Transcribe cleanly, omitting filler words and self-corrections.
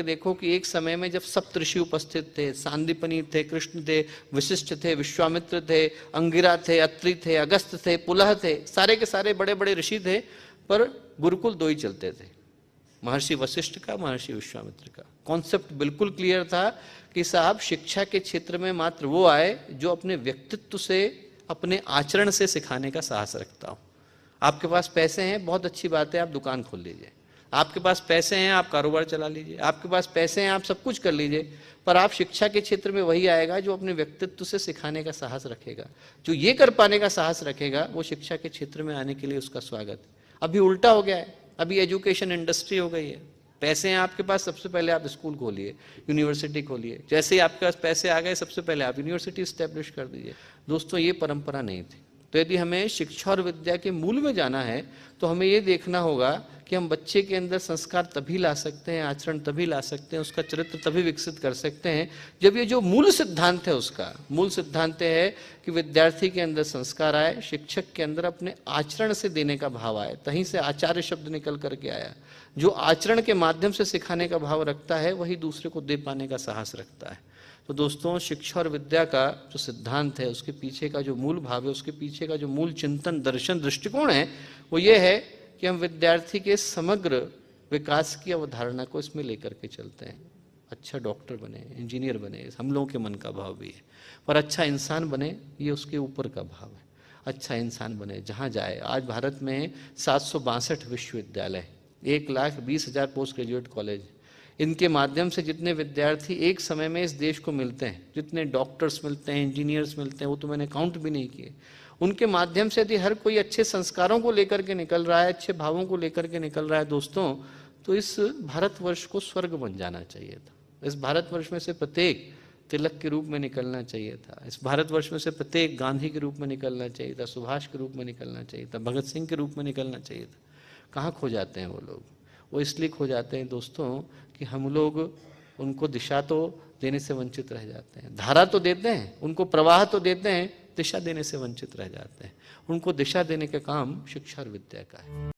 देखो कि एक समय में जब सप्तऋषि उपस्थित थे, सांदीपनि थे, कृष्ण थे, वशिष्ठ थे, विश्वामित्र थे, अंगिरा थे, अत्रि थे, अगस्त थे, पुलह थे, सारे के सारे बड़े बड़े ऋषि थे, पर गुरुकुल दो ही चलते थे, महर्षि वशिष्ठ का, महर्षि विश्वामित्र का। कॉन्सेप्ट बिल्कुल क्लियर था कि साहब शिक्षा के क्षेत्र में मात्र वो आए जो अपने व्यक्तित्व से, अपने आचरण से सिखाने का साहस रखता हो। आपके पास पैसे हैं, बहुत अच्छी बात है, आप दुकान खोल लीजिए। आपके पास पैसे हैं, आप कारोबार चला लीजिए। आपके पास पैसे हैं, आप सब कुछ कर लीजिए, पर आप शिक्षा के क्षेत्र में वही आएगा जो अपने व्यक्तित्व से सिखाने का साहस रखेगा। जो ये कर पाने का साहस रखेगा, वो शिक्षा के क्षेत्र में आने के लिए उसका स्वागत है। अभी उल्टा हो गया है, अभी एजुकेशन इंडस्ट्री हो गई है। पैसे हैं आपके पास, सबसे पहले आप स्कूल खोलिए, यूनिवर्सिटी खोलिए। जैसे ही आपके पास पैसे आ गए, सबसे पहले आप यूनिवर्सिटी स्टैब्लिश कर दीजिए। दोस्तों, ये परंपरा नहीं थी। तो यदि हमें शिक्षा और विद्या के मूल में जाना है, तो हमें ये देखना होगा कि हम बच्चे के अंदर संस्कार तभी ला सकते हैं, आचरण तभी ला सकते हैं, उसका चरित्र तभी विकसित कर सकते हैं, जब ये जो मूल सिद्धांत है, उसका मूल सिद्धांत है कि विद्यार्थी के अंदर संस्कार आए, शिक्षक के अंदर अपने आचरण से देने का भाव आए। तहीं से आचार्य शब्द निकल करके आया। जो आचरण के माध्यम से सिखाने का भाव रखता है, वही दूसरे को दे पाने का साहस रखता है। तो दोस्तों, शिक्षा और विद्या का जो सिद्धांत है, उसके पीछे का जो मूल भाव है, उसके पीछे का जो मूल चिंतन, दर्शन, दृष्टिकोण है, वो ये है कि हम विद्यार्थी के समग्र विकास की अवधारणा को इसमें लेकर के चलते हैं। अच्छा डॉक्टर बने, इंजीनियर बने, हम लोगों के मन का भाव भी है, पर अच्छा इंसान बने, ये उसके ऊपर का भाव है। अच्छा इंसान बने, जहाँ जाए। आज भारत में 762 विश्वविद्यालय, 1,20,000 पोस्ट ग्रेजुएट कॉलेज, इनके माध्यम से जितने विद्यार्थी एक समय में इस देश को मिलते हैं, जितने डॉक्टर्स मिलते हैं, इंजीनियर्स मिलते हैं, वो तो मैंने काउंट भी नहीं किए। उनके माध्यम से यदि हर कोई अच्छे संस्कारों को लेकर के निकल रहा है, अच्छे भावों को लेकर के निकल रहा है दोस्तों, तो इस भारतवर्ष को स्वर्ग बन जाना चाहिए था। इस भारतवर्ष में से प्रत्येक तिलक के रूप में निकलना चाहिए था। इस भारतवर्ष में से प्रत्येक गांधी के रूप में निकलना चाहिए था, सुभाष के रूप में निकलना चाहिए था, भगत सिंह के रूप में निकलना चाहिए था। कहाँ खो जाते हैं वो लोग? वो इसलिए खो जाते हैं दोस्तों कि हम लोग उनको दिशा तो देने से वंचित रह जाते हैं। धारा तो देते हैं, उनको प्रवाह तो देते हैं, दिशा देने से वंचित रह जाते हैं। उनको दिशा देने का काम शिक्षा और विद्या का है।